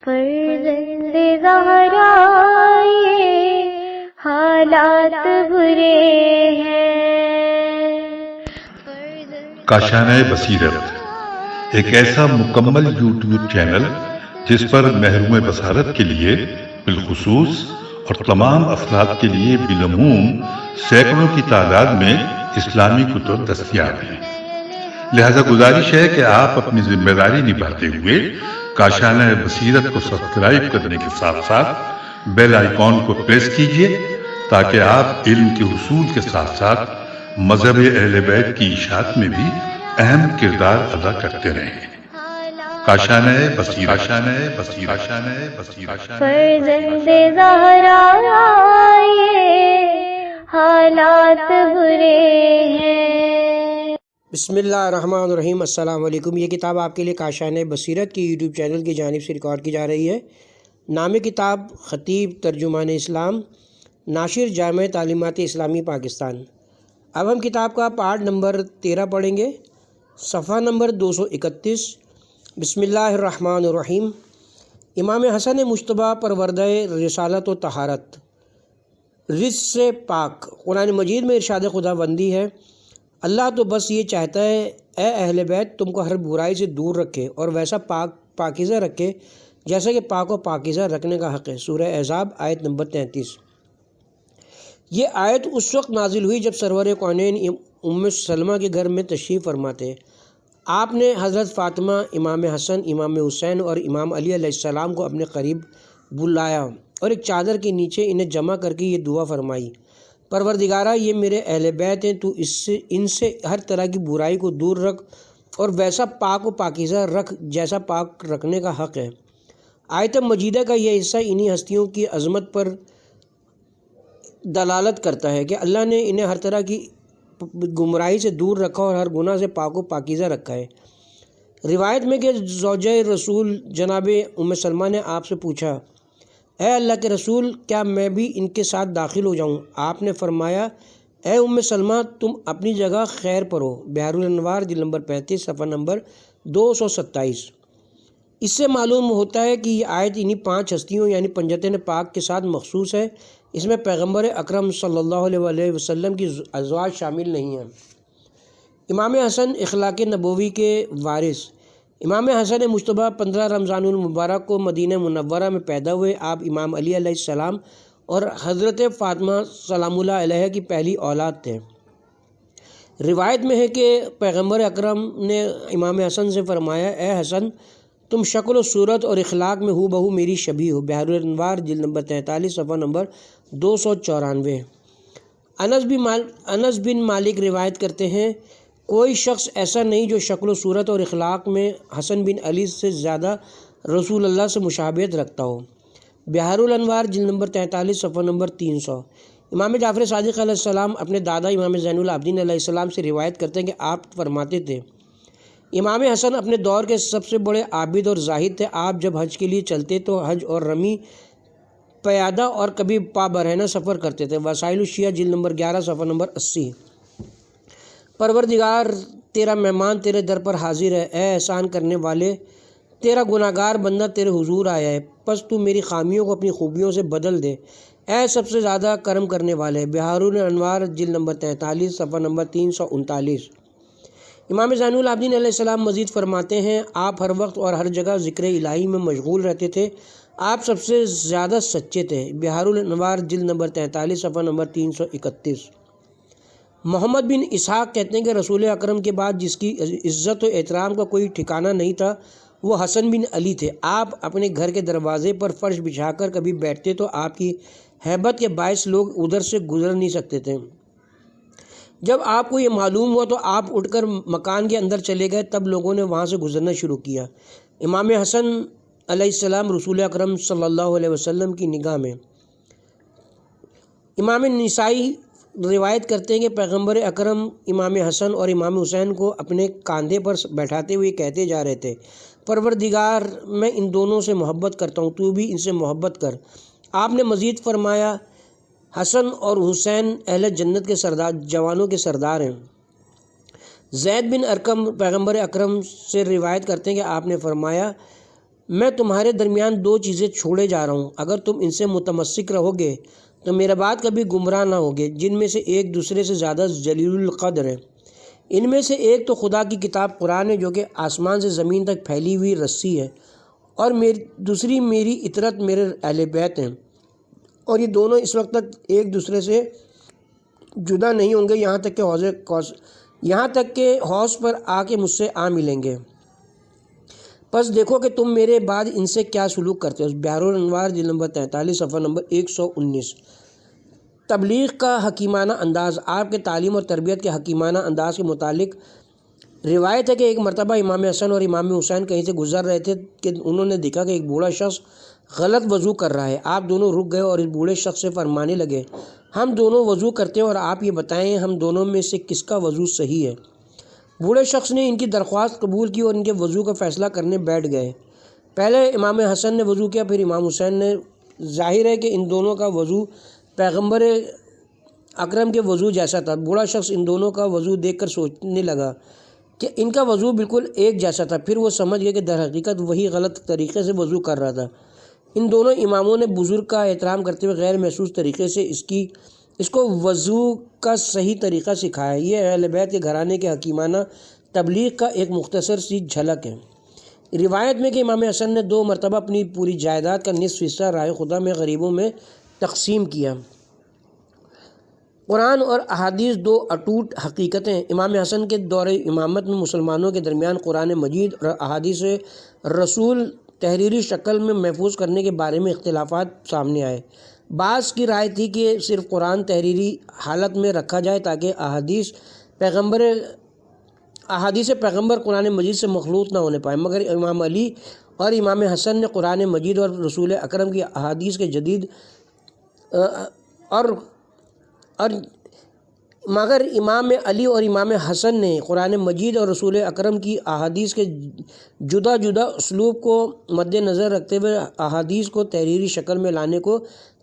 فرزند زہرا یہ حالات برے ہیں۔ کاشانہ بصیرت ایک ایسا مکمل یوٹیوب چینل جس پر محروم بصارت کے لیے بالخصوص اور تمام افراد کے لیے بالعموم سینکڑوں کی تعداد میں اسلامی کتب دستیاب ہیں۔ لہذا گزارش ہے کہ آپ اپنی ذمہ داری نبھاتے ہوئے کاشانہ بصیرت کو سبسکرائب کرنے کے ساتھ ساتھ بیل آئیکن کو پریس کیجیے تاکہ آپ علم کے حصول کے ساتھ ساتھ مذہب اہل بیت کی اشاعت میں بھی اہم کردار ادا کرتے رہیں۔ کاشانہ بصیرت۔ فرزند زہرا یہ حالات برے ہیں۔ بسم اللہ الرحمن الرحیم۔ السلام علیکم۔ یہ کتاب آپ کے لیے کاشانہ بصیرت کی یوٹیوب چینل کی جانب سے ریکارڈ کی جا رہی ہے۔ نام کتاب خطیب ترجمان اسلام، ناشر جامع تعلیمات اسلامی پاکستان۔ اب ہم کتاب کا پارٹ نمبر 13 پڑھیں گے، صفحہ نمبر 231۔ بسم اللہ الرحمن الرحیم۔ امام حسن مجتبیٰ پروردہ رسالت و طہارت، رزق سے پاک۔ قرآن مجید میں ارشاد خدا بندی ہے، اللہ تو بس یہ چاہتا ہے اے اہل بیت تم کو ہر برائی سے دور رکھے اور ویسا پاکیزہ رکھے جیسا کہ پاک و پاکیزہ رکھنے کا حق ہے۔ سورہ احزاب آیت نمبر 33۔ یہ آیت اس وقت نازل ہوئی جب سرور کونین ام سلمہ کے گھر میں تشریف فرماتے۔ آپ نے حضرت فاطمہ، امام حسن، امام حسین اور امام علی علیہ السلام کو اپنے قریب بلایا اور ایک چادر کے نیچے انہیں جمع کر کے یہ دعا فرمائی، پروردگارہ یہ میرے اہل بیت ہیں، تو ان سے ہر طرح کی برائی کو دور رکھ اور ویسا پاک و پاکیزہ رکھ جیسا پاک رکھنے کا حق ہے۔ آیت مجیدہ کا یہ حصہ انہی ہستیوں کی عظمت پر دلالت کرتا ہے کہ اللہ نے انہیں ہر طرح کی گمراہی سے دور رکھا اور ہر گناہ سے پاک و پاکیزہ رکھا ہے۔ روایت میں کہ زوجہ رسول جناب ام سلمہ نے آپ سے پوچھا، اے اللہ کے رسول کیا میں بھی ان کے ساتھ داخل ہو جاؤں؟ آپ نے فرمایا، اے ام سلمہ تم اپنی جگہ خیر پر ہو۔ بحر الانوار جلد نمبر 35 صفحہ نمبر 227۔ اس سے معلوم ہوتا ہے کہ یہ آیت انہی 5 ہستیوں یعنی پنجتن پاک کے ساتھ مخصوص ہے۔ اس میں پیغمبر اکرم صلی اللہ علیہ وسلم کی ازواج شامل نہیں ہیں۔ امام حسن اخلاق نبوی کے وارث۔ امام حسن مجتبیٰ 15 رمضان المبارک کو مدینہ منورہ میں پیدا ہوئے۔ آپ امام علی علیہ السلام اور حضرت فاطمہ سلام اللہ علیہ کی پہلی اولاد تھے۔ روایت میں ہے کہ پیغمبر اکرم نے امام حسن سے فرمایا، اے حسن تم شکل و صورت اور اخلاق میں ہو بہو میری شبیہ ہو۔ بحر الانوار جلد نمبر 43 صفحہ نمبر 294۔ انس بن مالک روایت کرتے ہیں، کوئی شخص ایسا نہیں جو شکل و صورت اور اخلاق میں حسن بن علی سے زیادہ رسول اللہ سے مشابہت رکھتا ہو۔ بحر الانوار جلد نمبر 43 صفحہ نمبر 300۔ امام جعفر صادق علیہ السلام اپنے دادا امام زین العابدین علیہ السلام سے روایت کرتے ہیں کہ آپ فرماتے تھے، امام حسن اپنے دور کے سب سے بڑے عابد اور زاہد تھے۔ آپ جب حج کے لیے چلتے تو حج اور رمی پیادہ اور کبھی پا برہنہ سفر کرتے تھے۔ وسائل الشیعہ جلد نمبر 11 صفحہ نمبر 80۔ پروردگار تیرا مہمان تیرے در پر حاضر ہے، اے احسان کرنے والے تیرا گناہگار بندہ تیرے حضور آیا ہے، پس تو میری خامیوں کو اپنی خوبیوں سے بدل دے، اے سب سے زیادہ کرم کرنے والے۔ بحر الانوار جلد نمبر 43 صفحہ نمبر 339۔ امام زین العابدین علیہ السلام مزید فرماتے ہیں، آپ ہر وقت اور ہر جگہ ذکر الہی میں مشغول رہتے تھے، آپ سب سے زیادہ سچے تھے۔ بحر الانوار جلد نمبر 43 صفحہ نمبر 331۔ محمد بن اسحاق کہتے ہیں کہ رسول اکرم کے بعد جس کی عزت و احترام کا کوئی ٹھکانہ نہیں تھا وہ حسن بن علی تھے۔ آپ اپنے گھر کے دروازے پر فرش بچھا کر کبھی بیٹھتے تو آپ کی ہیبت کے باعث لوگ ادھر سے گزر نہیں سکتے تھے۔ جب آپ کو یہ معلوم ہوا تو آپ اٹھ کر مکان کے اندر چلے گئے، تب لوگوں نے وہاں سے گزرنا شروع کیا۔ امام حسن علیہ السلام رسول اکرم صلی اللہ علیہ وسلم کی نگاہ میں۔ امام نسائی روایت کرتے ہیں کہ پیغمبر اکرم امام حسن اور امام حسین کو اپنے کاندھے پر بیٹھاتے ہوئے کہتے جا رہے تھے، پروردگار میں ان دونوں سے محبت کرتا ہوں، تو بھی ان سے محبت کر۔ آپ نے مزید فرمایا، حسن اور حسین اہل جنت کے سردار، جوانوں کے سردار ہیں۔ زید بن ارقم پیغمبر اکرم سے روایت کرتے ہیں کہ آپ نے فرمایا، میں تمہارے درمیان دو چیزیں چھوڑے جا رہا ہوں، اگر تم ان سے متمسک رہو گے تو میرے بعد کبھی گمراہ نہ ہوگے، جن میں سے ایک دوسرے سے زیادہ جلیل القدر ہے۔ ان میں سے ایک تو خدا کی کتاب قرآن ہے، جو کہ آسمان سے زمین تک پھیلی ہوئی رسی ہے، اور دوسری میری اطرت، میرے اہل بیت ہیں، اور یہ دونوں اس وقت تک ایک دوسرے سے جدا نہیں ہوں گے یہاں تک کہ حوض پر آ کے مجھ سے آ ملیں گے۔ پس دیکھو کہ تم میرے بعد ان سے کیا سلوک کرتے ہو۔ بحر الانوار جلد نمبر 43 صفحہ نمبر 119۔ تبلیغ کا حکیمانہ انداز۔ آپ کے تعلیم اور تربیت کے حکیمانہ انداز کے متعلق روایت ہے کہ ایک مرتبہ امام حسن اور امام حسین کہیں سے گزر رہے تھے کہ انہوں نے دیکھا کہ ایک بوڑھا شخص غلط وضو کر رہا ہے۔ آپ دونوں رک گئے اور اس بوڑھے شخص سے فرمانے لگے، ہم دونوں وضو کرتے ہیں اور آپ یہ بتائیں ہم دونوں میں سے کس کا وضو صحیح ہے۔ بوڑھے شخص نے ان کی درخواست قبول کی اور ان کے وضو کا فیصلہ کرنے بیٹھ گئے۔ پہلے امام حسن نے وضو کیا، پھر امام حسین نے۔ ظاہر ہے کہ ان دونوں کا وضو پیغمبر اکرم کے وضو جیسا تھا۔ بوڑھا شخص ان دونوں کا وضو دیکھ کر سوچنے لگا کہ ان کا وضو بالکل ایک جیسا تھا۔ پھر وہ سمجھ گئے کہ در حقیقت وہی غلط طریقے سے وضو کر رہا تھا۔ ان دونوں اماموں نے بزرگ کا احترام کرتے ہوئے غیر محسوس طریقے سے اس کو وضو کا صحیح طریقہ سکھایا۔ یہ اہل بیت کے گھرانے کے حکیمانہ تبلیغ کا ایک مختصر سی جھلک ہے۔ روایت میں کہ امام حسن نے 2 مرتبہ اپنی پوری جائیداد کا نصف حصہ راہ خدا میں غریبوں میں تقسیم کیا۔ قرآن اور احادیث 2 اٹوٹ حقیقتیں۔ امام حسن کے دور امامت میں مسلمانوں کے درمیان قرآن مجید اور احادیث رسول تحریری شکل میں محفوظ کرنے کے بارے میں اختلافات سامنے آئے۔ بعض کی رائے تھی کہ صرف قرآن تحریری حالت میں رکھا جائے تاکہ احادیث پیغمبر قرآن مجید سے مخلوط نہ ہونے پائے، مگر امام علی اور امام حسن نے قرآن مجید اور رسول اکرم کی احادیث کے جدید مگر امام علی اور امام حسن نے قرآن مجید اور رسول اکرم کی احادیث کے جدا جدا اسلوب کو مد نظر رکھتے ہوئے احادیث کو تحریری شکل میں لانے کو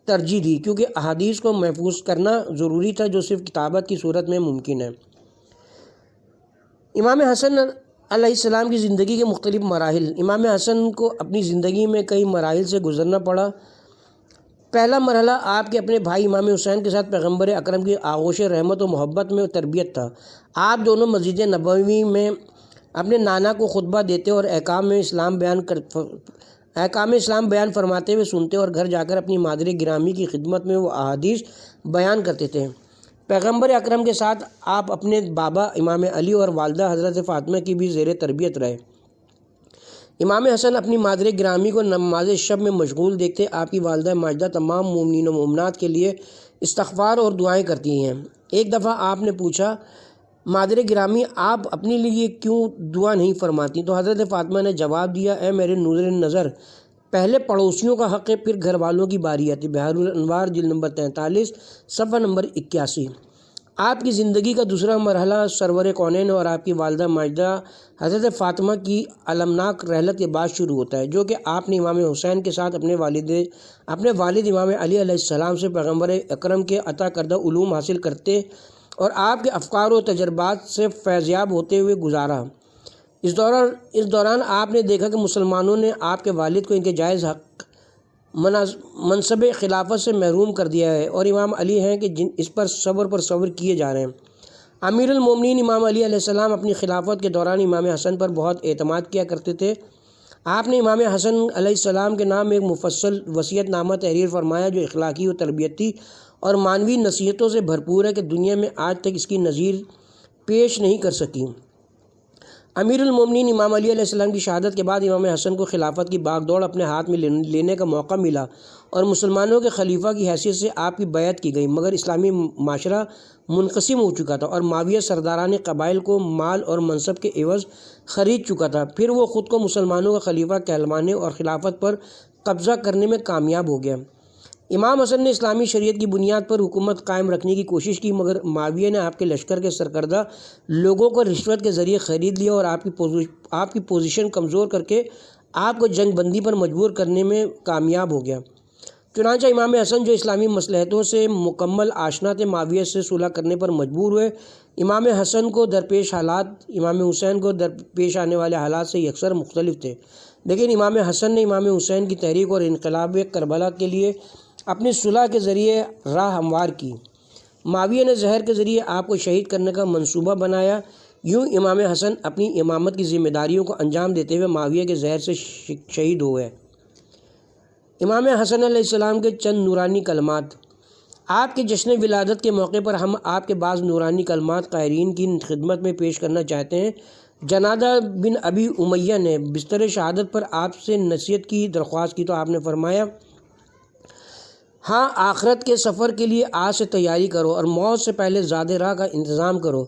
ترجیح دی، کیونکہ احادیث کو محفوظ کرنا ضروری تھا جو صرف کتابت کی صورت میں ممکن ہے۔ امام حسن علیہ السلام کی زندگی کے مختلف مراحل۔ امام حسن کو اپنی زندگی میں کئی مراحل سے گزرنا پڑا۔ پہلا مرحلہ آپ کے اپنے بھائی امام حسین کے ساتھ پیغمبر اکرم کی آغوش رحمت و محبت میں تربیت تھا۔ آپ دونوں مسجد نبوی میں اپنے نانا کو خطبہ دیتے اور احکام اسلام بیان فرماتے ہوئے سنتے اور گھر جا کر اپنی مادر گرامی کی خدمت میں وہ احادیث بیان کرتے تھے۔ پیغمبر اکرم کے ساتھ آپ اپنے بابا امام علی اور والدہ حضرت فاطمہ کی بھی زیر تربیت رہے۔ امام حسن اپنی مادر گرامی کو نماز شب میں مشغول دیکھتے۔ آپ کی والدہ ماجدہ تمام مومنین و مومنات کے لیے استغفار اور دعائیں کرتی ہیں۔ ایک دفعہ آپ نے پوچھا، مادر گرامی آپ اپنے لیے کیوں دعا نہیں فرماتی؟ تو حضرت فاطمہ نے جواب دیا، اے میرے نور نظر، پہلے پڑوسیوں کا حق ہے، پھر گھر والوں کی باری آتی۔ بحر الانوار جلد نمبر 43 صفحہ نمبر 81۔ آپ کی زندگی کا دوسرا مرحلہ سرور کونین اور آپ کی والدہ ماجدہ حضرت فاطمہ کی المناک رحلت کے بعد شروع ہوتا ہے، جو کہ آپ نے امام حسین کے ساتھ اپنے والد امام علی علیہ السلام سے پیغمبر اکرم کے عطا کردہ علوم حاصل کرتے اور آپ کے افکار و تجربات سے فیضیاب ہوتے ہوئے گزارا۔ اس دوران آپ نے دیکھا کہ مسلمانوں نے آپ کے والد کو ان کے جائز حق منصب خلافت سے محروم کر دیا ہے، اور امام علی ہیں کہ اس پر صبر کیے جا رہے ہیں۔ امیر المومنین امام علی علیہ السلام اپنی خلافت کے دوران امام حسن پر بہت اعتماد کیا کرتے تھے۔ آپ نے امام حسن علیہ السلام کے نام ایک مفصل وصیت نامہ تحریر فرمایا جو اخلاقی و تربیتی اور معنوی نصیحتوں سے بھرپور ہے کہ دنیا میں آج تک اس کی نظیر پیش نہیں کر سکی۔ امیر المومنین امام علی علیہ السلام کی شہادت کے بعد امام حسن کو خلافت کی باغ دوڑ اپنے ہاتھ میں لینے کا موقع ملا اور مسلمانوں کے خلیفہ کی حیثیت سے آپ کی بیعت کی گئی، مگر اسلامی معاشرہ منقسم ہو چکا تھا اور معاویہ سرداران قبائل کو مال اور منصب کے عوض خرید چکا تھا۔ پھر وہ خود کو مسلمانوں کا خلیفہ کہلوانے اور خلافت پر قبضہ کرنے میں کامیاب ہو گیا۔ امام حسن نے اسلامی شریعت کی بنیاد پر حکومت قائم رکھنے کی کوشش کی، مگر معاویہ نے آپ کے لشکر کے سرکردہ لوگوں کو رشوت کے ذریعے خرید لیا اور آپ کی پوزیشن کمزور کر کے آپ کو جنگ بندی پر مجبور کرنے میں کامیاب ہو گیا۔ چنانچہ امام حسن جو اسلامی مصلحتوں سے مکمل آشنا تھے، معاویہ سے صلح کرنے پر مجبور ہوئے۔ امام حسن کو درپیش حالات امام حسین کو درپیش آنے والے حالات سے یکسر مختلف تھے۔ لیکن امام حسن نے امام حسین کی تحریک اور انقلاب کربلا کے لیے اپنی صلح کے ذریعے راہ ہموار کی۔ معاویہ نے زہر کے ذریعے آپ کو شہید کرنے کا منصوبہ بنایا۔ یوں امام حسن اپنی امامت کی ذمہ داریوں کو انجام دیتے ہوئے معاویہ کے زہر سے شہید ہو گئے۔ امام حسن علیہ السلام کے چند نورانی کلمات۔ آپ کے جشن ولادت کے موقع پر ہم آپ کے بعض نورانی کلمات قائرین کی خدمت میں پیش کرنا چاہتے ہیں۔ جنادہ بن ابی امیہ نے بستر شہادت پر آپ سے نصیحت کی درخواست کی تو آپ نے فرمایا، ہاں، آخرت کے سفر کے لیے آج سے تیاری کرو اور موت سے پہلے زاد راہ کا انتظام کرو،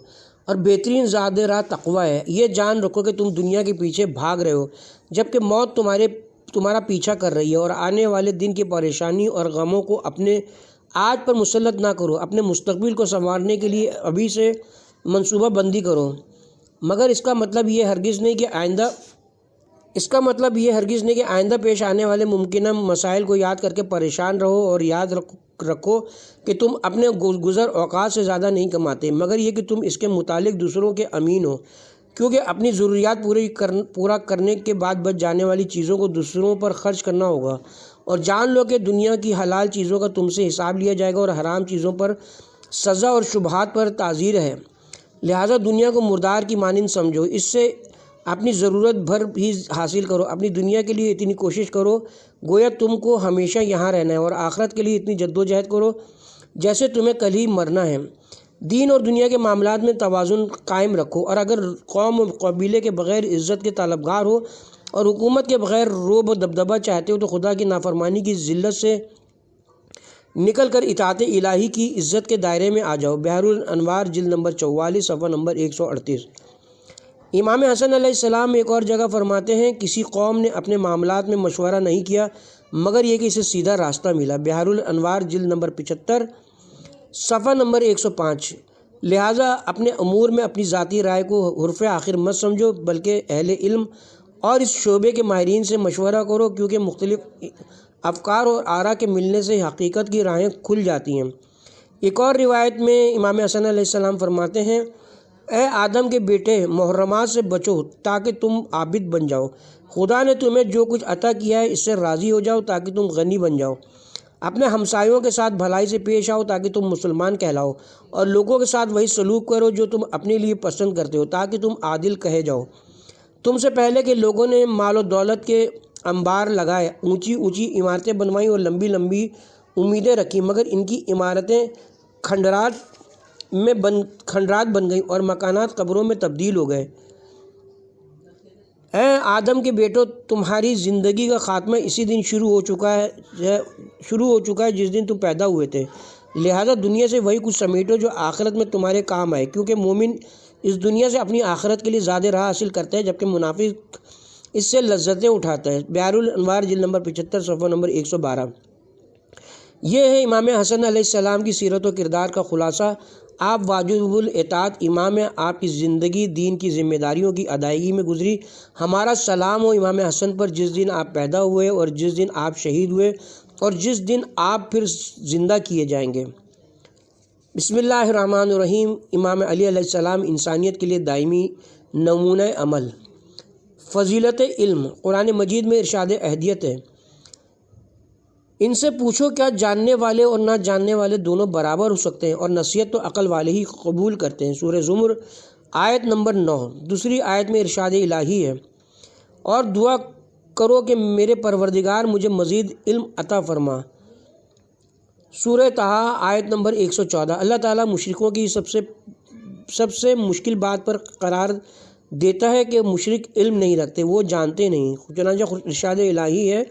اور بہترین زاد راہ تقویٰ ہے۔ یہ جان رکھو کہ تم دنیا کے پیچھے بھاگ رہے ہو جبکہ موت تمہارا پیچھا کر رہی ہے، اور آنے والے دن کی پریشانی اور غموں کو اپنے آج پر مسلط نہ کرو۔ اپنے مستقبل کو سنوارنے کے لیے ابھی سے منصوبہ بندی کرو، مگر اس کا مطلب یہ ہرگز نہیں کہ آئندہ پیش آنے والے ممکنہ مسائل کو یاد کر کے پریشان رہو، اور یاد رکھو کہ تم اپنے گزر اوقات سے زیادہ نہیں کماتے، مگر یہ کہ تم اس کے متعلق دوسروں کے امین ہو، کیونکہ اپنی ضروریات پورا کرنے کے بعد بچ جانے والی چیزوں کو دوسروں پر خرچ کرنا ہوگا، اور جان لو کہ دنیا کی حلال چیزوں کا تم سے حساب لیا جائے گا اور حرام چیزوں پر سزا اور شبہات پر تعزیر ہے۔ لہٰذا دنیا کو مردار کی مانند سمجھو، اس سے اپنی ضرورت بھر ہی حاصل کرو، اپنی دنیا کے لیے اتنی کوشش کرو گویا تم کو ہمیشہ یہاں رہنا ہے، اور آخرت کے لیے اتنی جدوجہد کرو جیسے تمہیں کل ہی مرنا ہے۔ دین اور دنیا کے معاملات میں توازن قائم رکھو، اور اگر قوم و قبیلے کے بغیر عزت کے طلبگار ہو اور حکومت کے بغیر رعب و دبدبہ چاہتے ہو تو خدا کی نافرمانی کی ذلت سے نکل کر اطاعت الہی کی عزت کے دائرے میں آ جاؤ۔ بحر الانوار جلد نمبر 44 صفحہ نمبر 138۔ امام حسن علیہ السلام ایک اور جگہ فرماتے ہیں، کسی قوم نے اپنے معاملات میں مشورہ نہیں کیا مگر یہ کہ اسے سیدھا راستہ ملا۔ بحر الانوار جلد نمبر 75 صفحہ نمبر 105۔ لہٰذا اپنے امور میں اپنی ذاتی رائے کو حرف آخر مت سمجھو، بلکہ اہل علم اور اس شعبے کے ماہرین سے مشورہ کرو، کیونکہ مختلف افکار اور آراء کے ملنے سے حقیقت کی راہیں کھل جاتی ہیں۔ ایک اور روایت میں امام حسن علیہ السلام فرماتے ہیں، اے آدم کے بیٹے، محرمات سے بچو تاکہ تم عابد بن جاؤ۔ خدا نے تمہیں جو کچھ عطا کیا ہے اس سے راضی ہو جاؤ تاکہ تم غنی بن جاؤ۔ اپنے ہمسایوں کے ساتھ بھلائی سے پیش آؤ تاکہ تم مسلمان کہلاؤ، اور لوگوں کے ساتھ وہی سلوک کرو جو تم اپنے لیے پسند کرتے ہو تاکہ تم عادل کہے جاؤ۔ تم سے پہلے کے لوگوں نے مال و دولت کے انبار لگائے، اونچی اونچی عمارتیں بنوائیں اور لمبی لمبی امیدیں رکھی، مگر ان کی عمارتیں کھنڈرات بن گئیں اور مکانات قبروں میں تبدیل ہو گئے۔ اے آدم کے بیٹو، تمہاری زندگی کا خاتمہ اسی دن شروع ہو چکا ہے جس دن تم پیدا ہوئے تھے، لہذا دنیا سے وہی کچھ سمیٹو جو آخرت میں تمہارے کام آئے، کیونکہ مومن اس دنیا سے اپنی آخرت کے لیے زیادہ راہ حاصل کرتا ہے جبکہ منافق اس سے لذتیں اٹھاتا ہے۔ بحر الانوار جلد نمبر 75 صفحہ نمبر 112۔ یہ ہے امام حسن علیہ السلام کی سیرت و کردار کا خلاصہ۔ آپ واجب الاطاعت امام ہیں، آپ کی زندگی دین کی ذمہ داریوں کی ادائیگی میں گزری۔ ہمارا سلام ہو امام حسن پر، جس دن آپ پیدا ہوئے اور جس دن آپ شہید ہوئے اور جس دن آپ پھر زندہ کیے جائیں گے۔ بسم اللہ الرحمن الرحیم۔ امام علی علیہ السلام انسانیت کے لیے دائمی نمونہ عمل۔ فضیلت علم۔ قرآن مجید میں ارشاد اہدیت ہے، ان سے پوچھو کیا جاننے والے اور نہ جاننے والے دونوں برابر ہو سکتے ہیں، اور نصیحت تو عقل والے ہی قبول کرتے ہیں۔ سورہ زمر آیت نمبر 9۔ دوسری آیت میں ارشاد الہی ہے، اور دعا کرو کہ میرے پروردگار مجھے مزید علم عطا فرما۔ سورہ طٰہٰ آیت نمبر 114۔ اللہ تعالیٰ مشرکوں کی سب سے مشکل بات پر قرار دیتا ہے کہ مشرک علم نہیں رکھتے، وہ جانتے نہیں۔ چنانچہ ارشاد الہی ہے،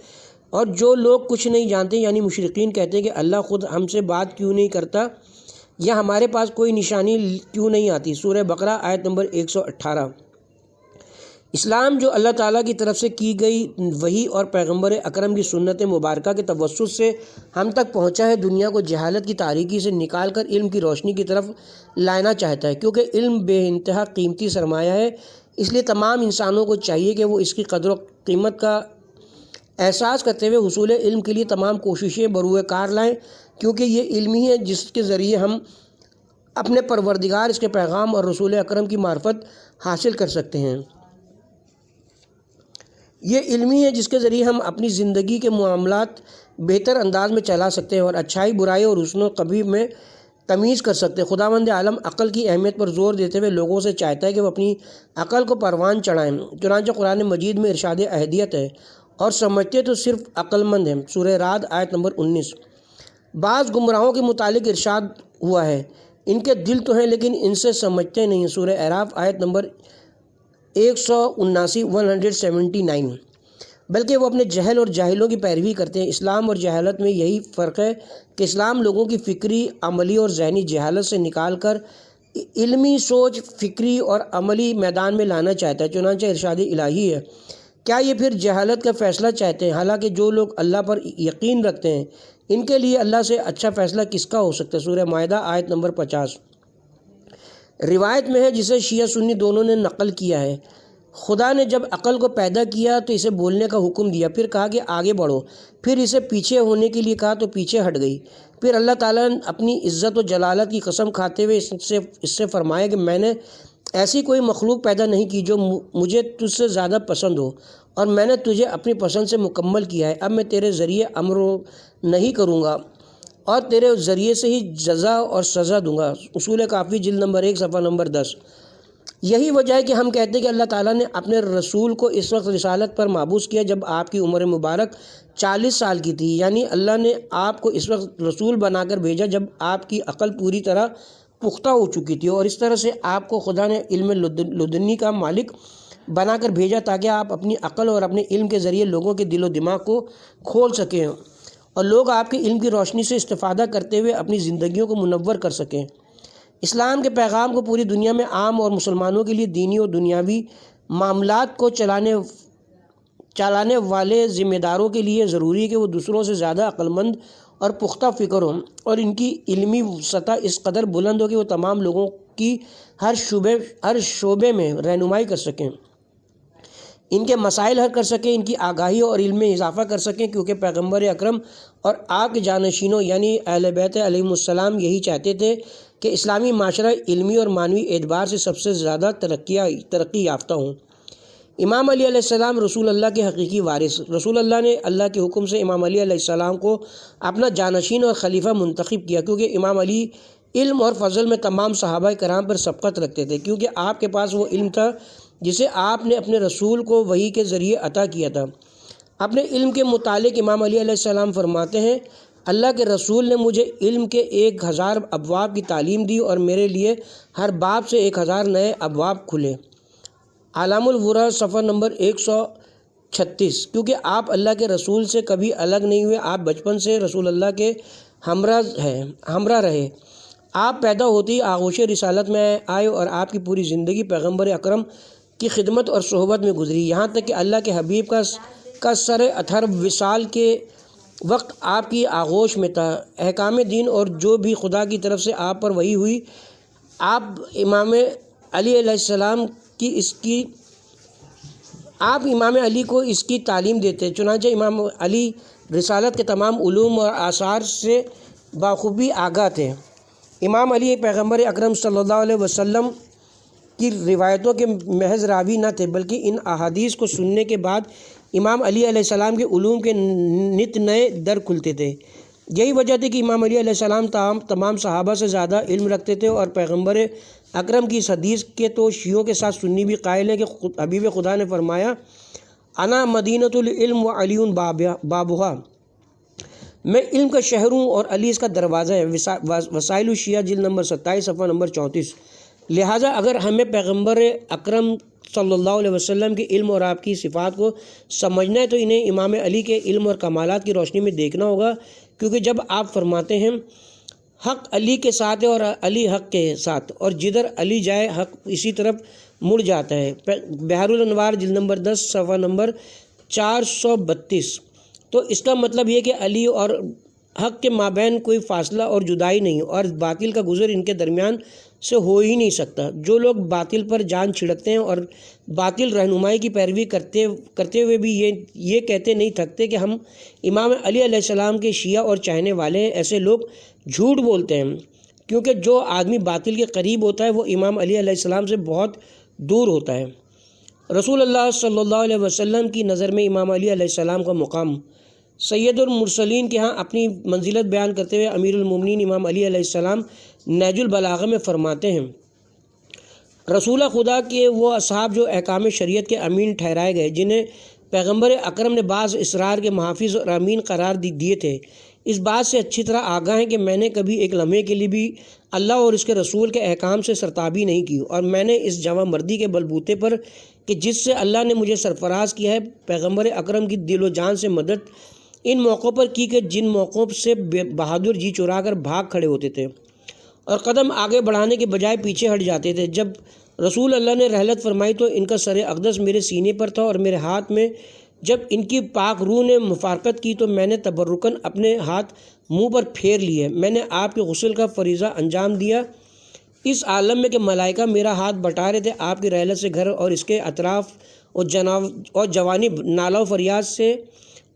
اور جو لوگ کچھ نہیں جانتے یعنی مشرکین کہتے ہیں کہ اللہ خود ہم سے بات کیوں نہیں کرتا یا ہمارے پاس کوئی نشانی کیوں نہیں آتی۔ سورہ بقرہ آیت نمبر 118۔ اسلام جو اللہ تعالیٰ کی طرف سے کی گئی وحی اور پیغمبر اکرم کی سنت مبارکہ کے توسط سے ہم تک پہنچا ہے، دنیا کو جہالت کی تاریکی سے نکال کر علم کی روشنی کی طرف لانا چاہتا ہے، کیونکہ علم بے انتہا قیمتی سرمایہ ہے۔ اس لیے تمام انسانوں کو چاہیے کہ وہ اس کی قدر و قیمت کا احساس کرتے ہوئے حصول علم کے لیے تمام کوششیں بروئے کار لائیں، کیونکہ یہ علم ہی ہے جس کے ذریعے ہم اپنے پروردگار، اس کے پیغام اور رسول اکرم کی معرفت حاصل کر سکتے ہیں۔ یہ علمی ہے جس کے ذریعے ہم اپنی زندگی کے معاملات بہتر انداز میں چلا سکتے ہیں اور اچھائی برائی اور حسن و قبیح میں تمیز کر سکتے ہیں۔ خداوند عالم عقل کی اہمیت پر زور دیتے ہوئے لوگوں سے چاہتا ہے کہ وہ اپنی عقل کو پروان چڑھائیں۔ چنانچہ قرآن مجید میں ارشاد اہدیت ہے، اور سمجھتے تو صرف عقل مند ہیں، سورہ رعد آیت نمبر 19۔ بعض گمراہوں کے متعلق ارشاد ہوا ہے، ان کے دل تو ہیں لیکن ان سے سمجھتے نہیں، سورہ اعراف آیت نمبر 179 بلکہ وہ اپنے جہل اور جاہلوں کی پیروی کرتے ہیں۔ اسلام اور جہالت میں یہی فرق ہے کہ اسلام لوگوں کی فکری، عملی اور ذہنی جہالت سے نکال کر علمی سوچ، فکری اور عملی میدان میں لانا چاہتا ہے۔ چنانچہ ارشاد الہی ہے، کیا یہ پھر جہالت کا فیصلہ چاہتے ہیں؟ حالانکہ جو لوگ اللہ پر یقین رکھتے ہیں ان کے لیے اللہ سے اچھا فیصلہ کس کا ہو سکتا ہے؟ سورہ مائدہ آیت نمبر 50۔ روایت میں ہے، جسے شیعہ سنی دونوں نے نقل کیا ہے، خدا نے جب عقل کو پیدا کیا تو اسے بولنے کا حکم دیا، پھر کہا کہ آگے بڑھو، پھر اسے پیچھے ہونے کے لیے کہا تو پیچھے ہٹ گئی۔ پھر اللہ تعالیٰ نے اپنی عزت و جلالت کی قسم کھاتے ہوئے اس سے فرمایا کہ میں نے ایسی کوئی مخلوق پیدا نہیں کی جو مجھے تجھ سے زیادہ پسند ہو، اور میں نے تجھے اپنی پسند سے مکمل کیا ہے۔ اب میں تیرے ذریعے امر نہیں کروں گا اور تیرے ذریعے سے ہی جزا اور سزا دوں گا، اصول کافی جلد نمبر 1 صفحہ نمبر 10۔ یہی وجہ ہے کہ ہم کہتے ہیں کہ اللہ تعالیٰ نے اپنے رسول کو اس وقت رسالت پر مابعوث کیا جب آپ کی عمر مبارک 40 سال کی تھی، یعنی اللہ نے آپ کو اس وقت رسول بنا کر بھیجا جب آپ کی عقل پوری طرح پختہ ہو چکی تھی، اور اس طرح سے آپ کو خدا نے علم لدنی کا مالک بنا کر بھیجا تاکہ آپ اپنی عقل اور اپنے علم کے ذریعے لوگوں کے دل و دماغ کو کھول سکیں اور لوگ آپ کے علم کی روشنی سے استفادہ کرتے ہوئے اپنی زندگیوں کو منور کر سکیں۔ اسلام کے پیغام کو پوری دنیا میں عام اور مسلمانوں کے لیے دینی اور دنیاوی معاملات کو چلانے والے ذمہ داروں کے لیے ضروری ہے کہ وہ دوسروں سے زیادہ عقل مند اور پختہ فکر ہوں، اور ان کی علمی سطح اس قدر بلند ہو کہ وہ تمام لوگوں کی ہر شعبے میں رہنمائی کر سکیں، ان کے مسائل حل کر سکیں، ان کی آگاہی اور علم میں اضافہ کر سکیں، کیونکہ پیغمبر اکرم اور آپ کے جانشینوں یعنی اہل بیت علیہم السلام یہی چاہتے تھے کہ اسلامی معاشرہ علمی اور معنوی اعتبار سے سب سے زیادہ ترقی یافتہ ہوں۔ امام علی علیہ السلام رسول اللہ کے حقیقی وارث، رسول اللہ نے اللہ کے حکم سے امام علی علیہ السلام کو اپنا جانشین اور خلیفہ منتخب کیا، کیونکہ امام علی علم اور فضل میں تمام صحابہ کرام پر سبقت رکھتے تھے، کیونکہ آپ کے پاس وہ علم تھا جسے آپ نے اپنے رسول کو وحی کے ذریعے عطا کیا تھا۔ اپنے علم کے متعلق امام علی علیہ السلام فرماتے ہیں، اللہ کے رسول نے مجھے علم کے 1000 ابواب کی تعلیم دی اور میرے لیے ہر باب سے 1000 نئے ابواب کھلے۔ اعلام الورا صفحہ نمبر 136۔ کیونکہ آپ اللہ کے رسول سے کبھی الگ نہیں ہوئے، آپ بچپن سے رسول اللہ کے ہمراہ رہے، آپ پیدا ہوتے ہی آغوش رسالت میں آئے اور آپ کی پوری زندگی پیغمبر اکرم کی خدمت اور صحبت میں گزری، یہاں تک کہ اللہ کے حبیب کا سر اطہر وصال کے وقت آپ کی آغوش میں تھا۔ احکام دین اور جو بھی خدا کی طرف سے آپ پر وحی ہوئی، آپ امام علی علیہ السلام آپ امام علی کو اس کی تعلیم دیتے۔ چنانچہ امام علی رسالت کے تمام علوم اور آثار سے بخوبی آگاہ تھے۔ امام علی پیغمبر اکرم صلی اللہ علیہ وسلم کی روایتوں کے محض راوی نہ تھے، بلکہ ان احادیث کو سننے کے بعد امام علی علیہ السلام کے علوم کے نت نئے در کھلتے تھے۔ یہی وجہ تھی کہ امام علی علیہ السلام تمام صحابہ سے زیادہ علم رکھتے تھے، اور پیغمبر اکرم کی اس حدیث کے تو شیعوں کے ساتھ سنی بھی قائل ہیں کہ حبیب خدا نے فرمایا، انا مدینۃ العلم و علی بابھا، میں علم کا شہر ہوں اور علی اس کا دروازہ ہے۔ وسائل الشیعہ جلد نمبر 27 صفحہ نمبر 34۔ لہٰذا اگر ہمیں پیغمبر اکرم صلی اللہ علیہ وسلم کے علم اور آپ کی صفات کو سمجھنا ہے تو انہیں امام علی کے علم اور کمالات کی روشنی میں دیکھنا ہوگا، کیونکہ جب آپ فرماتے ہیں حق علی کے ساتھ ہے اور علی حق کے ساتھ، اور جدھر علی جائے حق اسی طرف مڑ جاتا ہے۔ بحر الانوار جلد نمبر 10 صفحہ نمبر 432۔ تو اس کا مطلب یہ کہ علی اور حق کے مابین کوئی فاصلہ اور جدائی نہیں، اور باطل کا گزر ان کے درمیان سے ہو ہی نہیں سکتا۔ جو لوگ باطل پر جان چھڑکتے ہیں اور باطل رہنمائی کی پیروی کرتے ہوئے بھی یہ کہتے نہیں تھکتے کہ ہم امام علی علیہ السلام کے شیعہ اور چاہنے والے ہیں، ایسے لوگ جھوٹ بولتے ہیں، کیونکہ جو آدمی باطل کے قریب ہوتا ہے وہ امام علی علیہ السلام سے بہت دور ہوتا ہے۔ رسول اللہ صلی اللہ علیہ وسلم کی نظر میں امام علی علیہ السلام کا مقام، سید المرسلین کے ہاں اپنی منزلت بیان کرتے ہوئے امیر المومنین امام علی علیہ السلام نہج البلاغہ میں فرماتے ہیں، رسول خدا کے وہ اصحاب جو احکام شریعت کے امین ٹھہرائے گئے، جنہیں پیغمبر اکرم نے بعض اسرار کے محافظ اور امین قرار دیے تھے، اس بات سے اچھی طرح آگاہ ہیں کہ میں نے کبھی ایک لمحے کے لیے بھی اللہ اور اس کے رسول کے احکام سے سرتابی نہیں کی، اور میں نے اس جواں مردی کے بلبوتے پر کہ جس سے اللہ نے مجھے سرفراز کیا ہے، پیغمبر اکرم کی دل و جان سے مدد ان موقعوں پر کی کہ جن موقعوں سے بہادر جی چرا کر بھاگ کھڑے ہوتے تھے اور قدم آگے بڑھانے کے بجائے پیچھے ہٹ جاتے تھے۔ جب رسول اللہ نے رحلت فرمائی تو ان کا سر اقدس میرے سینے پر تھا، اور میرے ہاتھ میں جب ان کی پاک روح نے مفارقت کی تو میں نے تبرکاً اپنے ہاتھ منہ پر پھیر لیے۔ میں نے آپ کے غسل کا فریضہ انجام دیا اس عالم میں کہ ملائکہ میرا ہاتھ بٹا رہے تھے۔ آپ کی رحلت سے گھر اور اس کے اطراف اور جوانب نالہ و فریاد سے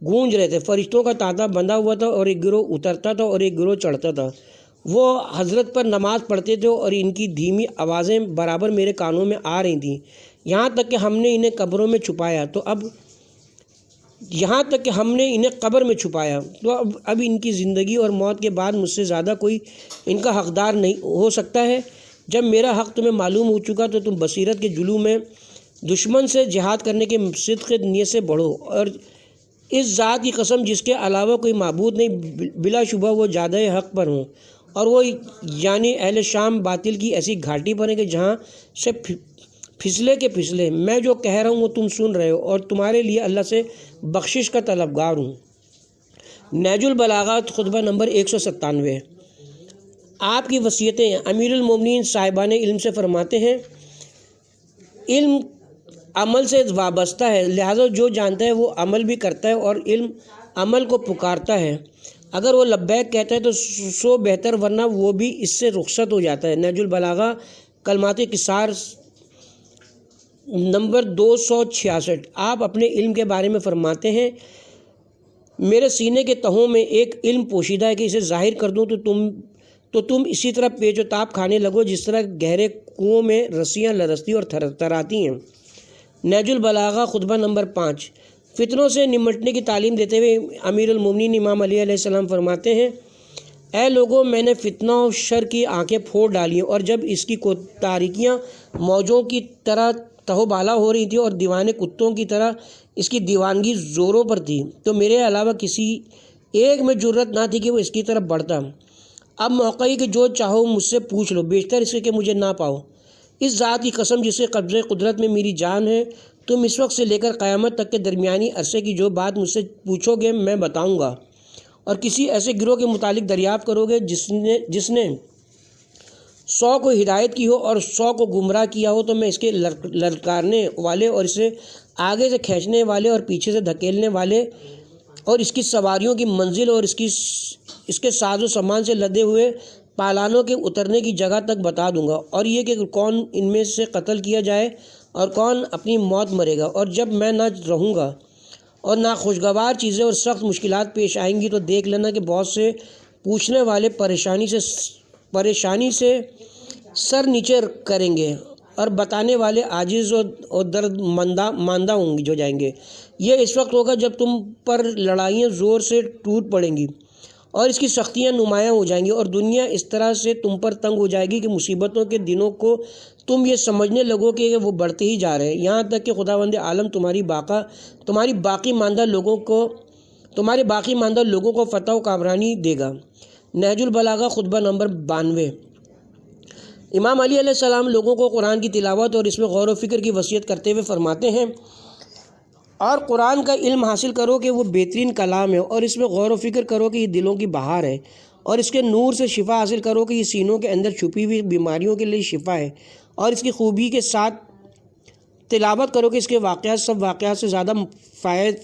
گونج رہے تھے۔ فرشتوں کا تانتا بندھا ہوا تھا، اور ایک گروہ اترتا تھا اور ایک گروہ چڑھتا تھا۔ وہ حضرت پر نماز پڑھتے تھے اور ان کی دھیمی آوازیں برابر میرے کانوں میں آ رہی تھیں، یہاں تک کہ ہم نے انہیں قبر میں چھپایا تو اب ان کی زندگی اور موت کے بعد مجھ سے زیادہ کوئی ان کا حقدار نہیں ہو سکتا ہے۔ جب میرا حق تمہیں معلوم ہو چکا تو تم بصیرت کے جلوہ میں دشمن سے جہاد کرنے کے صدق نیت سے بڑھو، اور اس ذات کی قسم جس کے علاوہ کوئی معبود نہیں، بلا شبہ وہ زیادہ حق پر ہوں، اور وہ یعنی اہل شام باطل کی ایسی گھاٹی پر ہیں کہ جہاں سے پھسلے میں جو کہہ رہا ہوں وہ تم سن رہے ہو، اور تمہارے لیے اللہ سے بخشش کا طلبگار ہوں۔ نہج البلاغہ خطبہ نمبر 197۔ آپ کی وصیتیں۔ امیر المومنین صاحبان علم سے فرماتے ہیں، علم عمل سے وابستہ ہے، لہذا جو جانتا ہے وہ عمل بھی کرتا ہے، اور علم عمل کو پکارتا ہے۔ اگر وہ لبیک کہتا ہے تو سو بہتر، ورنہ وہ بھی اس سے رخصت ہو جاتا ہے۔ نہج البلاغہ کلمات قصار نمبر 266۔ آپ اپنے علم کے بارے میں فرماتے ہیں، میرے سینے کے تہوں میں ایک علم پوشیدہ ہے کہ اسے ظاہر کر دوں تو تم اسی طرح پیچ و تاب کھانے لگو جس طرح گہرے کنویں میں رسیاں لرزتی اور تھراتی ہیں۔ نہج البلاغہ خطبہ نمبر 5۔ فتنوں سے نمٹنے کی تعلیم دیتے ہوئے امیر المومنین امام علی علیہ السلام فرماتے ہیں، اے لوگوں، میں نے فتنہ و شر کی آنکھیں پھوڑ ڈالی ہیں، اور جب اس کی تاریکیاں موجوں کی طرح تہو بالا ہو رہی تھی اور دیوانے کتوں کی طرح اس کی دیوانگی زوروں پر تھی، تو میرے علاوہ کسی ایک میں جرت نہ تھی کہ وہ اس کی طرف بڑھتا۔ اب موقع ہی کہ جو چاہو مجھ سے پوچھ لو، بیشتر اس کہ مجھے نہ پاؤ۔ اس ذات کی قسم جس کے قبضے قدرت میں میری جان ہے، تم اس وقت سے لے کر قیامت تک کے درمیانی عرصے کی جو بات مجھ سے پوچھو گے میں بتاؤں گا، اور کسی ایسے گروہ کے متعلق دریافت کرو گے جس نے 100 کو ہدایت کی ہو اور 100 کو گمراہ کیا ہو، تو میں اس کے للکارنے والے اور اسے آگے سے کھینچنے والے اور پیچھے سے دھکیلنے والے اور اس کی سواریوں کی منزل اور اس کے ساز و سامان سے لدے ہوئے پالانوں کے اترنے کی جگہ تک بتا دوں گا، اور یہ کہ کون ان میں سے قتل کیا جائے اور کون اپنی موت مرے گا۔ اور جب میں نہ رہوں گا اور ناخوشگوار چیزیں اور سخت مشکلات پیش آئیں گی تو دیکھ لینا کہ بہت سے پوچھنے والے پریشانی سے سر نیچے کریں گے، اور بتانے والے عاجز اور درد ماندہ ہو جائیں گے۔ یہ اس وقت ہوگا جب تم پر لڑائیاں زور سے ٹوٹ پڑیں گی اور اس کی سختیاں نمایاں ہو جائیں گی، اور دنیا اس طرح سے تم پر تنگ ہو جائے گی کہ مصیبتوں کے دنوں کو تم یہ سمجھنے لگو کہ وہ بڑھتے ہی جا رہے ہیں، یہاں تک کہ خداوند عالم تمہاری باقی ماندہ لوگوں کو فتح و کامرانی دے گا۔ نہج البلاغہ خطبہ نمبر 92۔ امام علی علیہ السلام لوگوں کو قرآن کی تلاوت اور اس میں غور و فکر کی وصیت کرتے ہوئے فرماتے ہیں، اور قرآن کا علم حاصل کرو کہ وہ بہترین کلام ہے، اور اس میں غور و فکر کرو کہ یہ دلوں کی بہار ہے، اور اس کے نور سے شفا حاصل کرو کہ یہ سینوں کے اندر چھپی ہوئی بیماریوں کے لیے شفا ہے، اور اس کی خوبی کے ساتھ تلاوت کرو کہ اس کے واقعات سب واقعات سے زیادہ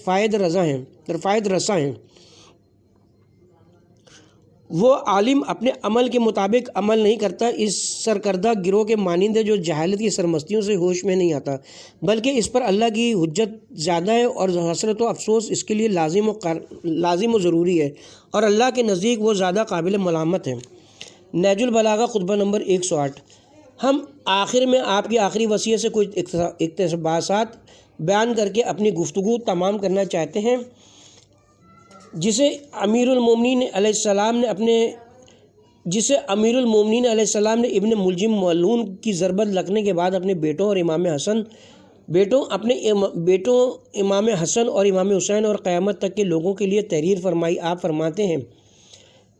فائد رساں ہیں۔ وہ عالم اپنے عمل کے مطابق عمل نہیں کرتا، اس سرکردہ گروہ کے مانند ہے جو جہالت کی سرمستیوں سے ہوش میں نہیں آتا، بلکہ اس پر اللہ کی حجت زیادہ ہے اور حسرت و افسوس اس کے لیے لازم و ضروری ہے، اور اللہ کے نزدیک وہ زیادہ قابل ملامت ہے۔ نہج البلاغہ خطبہ نمبر 108۔ ہم آخر میں آپ کی آخری وصیت سے کچھ اقتباسات بیان کر کے اپنی گفتگو تمام کرنا چاہتے ہیں، جسے امیر المومنین علیہ السلام نے ابن ملجم ملعون کی ضربت لگنے کے بعد اپنے بیٹوں امام حسن اور امام حسین اور قیامت تک کے لوگوں کے لیے تحریر فرمائی۔ آپ فرماتے ہیں،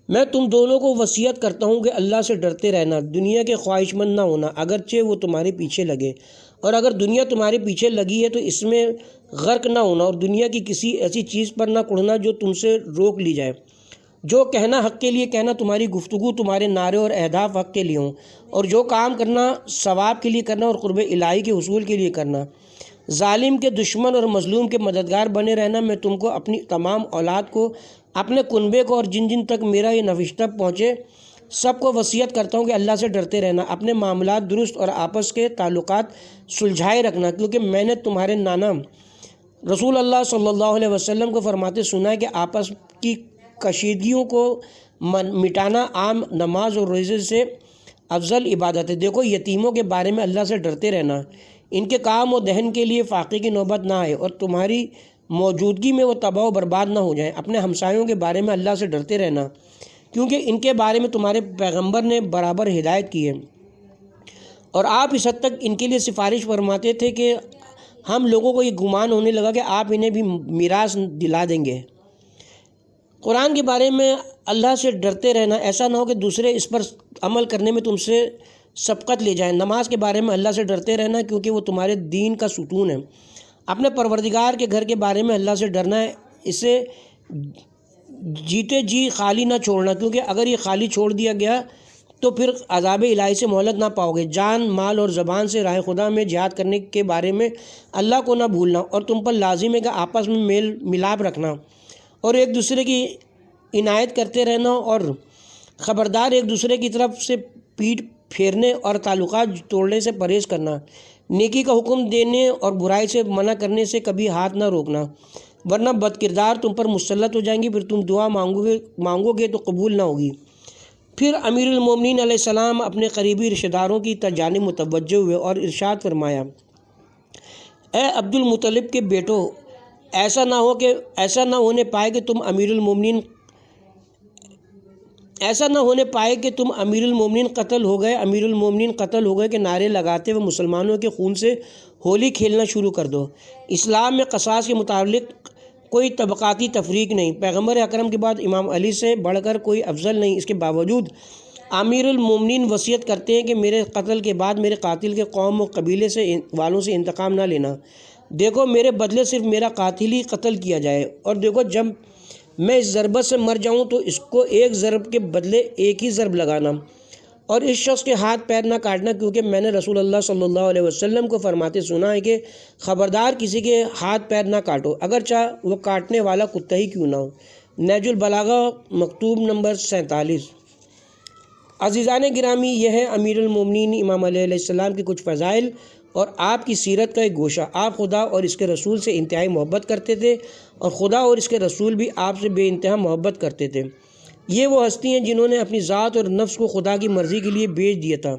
میں تم دونوں کو وصیت کرتا ہوں کہ اللہ سے ڈرتے رہنا، دنیا کے خواہش مند نہ ہونا اگرچہ وہ تمہارے پیچھے لگے، اور اگر دنیا تمہارے پیچھے لگی ہے تو اس میں غرق نہ ہونا، اور دنیا کی کسی ایسی چیز پر نہ کڑنا جو تم سے روک لی جائے۔ جو کہنا حق کے لیے کہنا، تمہاری گفتگو تمہارے نعرے اور اہداف حق کے لیے ہوں، اور جو کام کرنا ثواب کے لیے کرنا اور قرب الہی کے حصول کے لیے کرنا۔ ظالم کے دشمن اور مظلوم کے مددگار بنے رہنا۔ میں تم کو اپنی تمام اولاد کو، اپنے کنبے کو اور جن جن تک میرا یہ نوشتہ پہنچے سب کو وصیت کرتا ہوں کہ اللہ سے ڈرتے رہنا، اپنے معاملات درست اور آپس کے تعلقات سلجھائے رکھنا، کیونکہ میں نے تمہارے نانا رسول اللہ صلی اللہ علیہ وسلم کو فرماتے سنا ہے کہ آپس کی کشیدگیوں کو مٹانا عام نماز اور روزے سے افضل عبادت ہے۔ دیکھو، یتیموں کے بارے میں اللہ سے ڈرتے رہنا، ان کے کام و دہن کے لیے فاقے کی نوبت نہ آئے اور تمہاری موجودگی میں وہ تباہ و برباد نہ ہو جائیں۔ اپنے ہمسایوں کے بارے میں اللہ سے ڈرتے رہنا، کیونکہ ان کے بارے میں تمہارے پیغمبر نے برابر ہدایت کی ہے، اور آپ اس حد تک ان کے لیے سفارش فرماتے تھے کہ ہم لوگوں کو یہ گمان ہونے لگا کہ آپ انہیں بھی میراث دلا دیں گے۔ قرآن کے بارے میں اللہ سے ڈرتے رہنا، ایسا نہ ہو کہ دوسرے اس پر عمل کرنے میں تم سے سبقت لے جائیں۔ نماز کے بارے میں اللہ سے ڈرتے رہنا، کیونکہ وہ تمہارے دین کا ستون ہے۔ اپنے پروردگار کے گھر کے بارے میں اللہ سے ڈرنا ہے، اسے جیتے جی خالی نہ چھوڑنا، کیونکہ اگر یہ خالی چھوڑ دیا گیا تو پھر عذاب الہی سے مہلت نہ پاؤ گے۔ جان، مال اور زبان سے راہ خدا میں جہاد کرنے کے بارے میں اللہ کو نہ بھولنا، اور تم پر لازم ہے کہ آپس میں میل ملاپ رکھنا اور ایک دوسرے کی عنایت کرتے رہنا، اور خبردار ایک دوسرے کی طرف سے پیٹھ پھیرنے اور تعلقات توڑنے سے پرہیز کرنا۔ نیکی کا حکم دینے اور برائی سے منع کرنے سے کبھی ہاتھ نہ روکنا، ورنہ بد کردار تم پر مسلط ہو جائیں گی، پھر تم دعا مانگو گے تو قبول نہ ہوگی۔ پھر امیر المومنین علیہ السلام اپنے قریبی رشتہ داروں کی جانب متوجہ ہوئے اور ارشاد فرمایا، اے عبد المطلب کے بیٹو، ایسا نہ ہونے پائے کہ تم امیر المومنین قتل ہو گئے کہ نعرے لگاتے ہوئے مسلمانوں کے خون سے ہولی کھیلنا شروع کر دو۔ اسلام میں قصاص کے متعلق کوئی طبقاتی تفریق نہیں، پیغمبر اکرم کے بعد امام علی سے بڑھ کر کوئی افضل نہیں۔ اس کے باوجود امیر المومنین وصیت کرتے ہیں کہ میرے قتل کے بعد میرے قاتل کے قوم و قبیلے والوں سے انتقام نہ لینا۔ دیکھو، میرے بدلے صرف میرا قاتل ہی قتل کیا جائے، اور دیکھو جب میں اس ضربت سے مر جاؤں تو اس کو ایک ضرب کے بدلے ایک ہی ضرب لگانا، اور اس شخص کے ہاتھ پیر نہ کاٹنا، کیونکہ میں نے رسول اللہ صلی اللہ علیہ وسلم کو فرماتے سنا ہے کہ خبردار کسی کے ہاتھ پیر نہ کاٹو، اگرچہ وہ کاٹنے والا کتا ہی کیوں نہ ہو۔ نہج البلاغہ مکتوب نمبر 47۔ عزیزان گرامی، یہ ہے امیر المومنین امام علیہ السلام کی کچھ فضائل اور آپ کی سیرت کا ایک گوشہ۔ آپ خدا اور اس کے رسول سے انتہائی محبت کرتے تھے، اور خدا اور اس کے رسول بھی آپ سے بے انتہا محبت کرتے تھے۔ یہ وہ ہستی ہیں جنہوں نے اپنی ذات اور نفس کو خدا کی مرضی کے لیے بیچ دیا تھا۔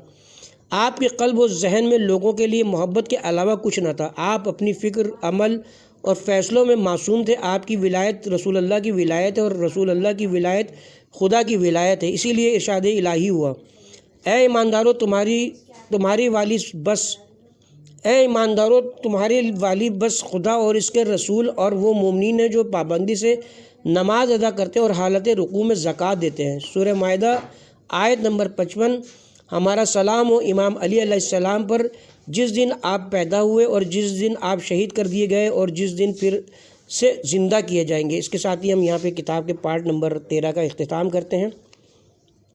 آپ کے قلب و ذہن میں لوگوں کے لیے محبت کے علاوہ کچھ نہ تھا۔ آپ اپنی فکر، عمل اور فیصلوں میں معصوم تھے۔ آپ کی ولایت رسول اللہ کی ولایت ہے، اور رسول اللہ کی ولایت خدا کی ولایت ہے، اسی لیے ارشاد الہی ہوا، اے ایماندارو تمہاری والی بس خدا اور اس کے رسول اور وہ مومنین ہیں جو پابندی سے نماز ادا کرتے ہیں اور حالت رکوع میں زکوٰۃ دیتے ہیں۔ سورہ مائدہ آیت نمبر 55۔ ہمارا سلام ہو امام علی علیہ السلام پر، جس دن آپ پیدا ہوئے اور جس دن آپ شہید کر دیے گئے اور جس دن پھر سے زندہ کیے جائیں گے۔ اس کے ساتھ ہی ہم یہاں پہ کتاب کے پارٹ نمبر 13 کا اختتام کرتے ہیں۔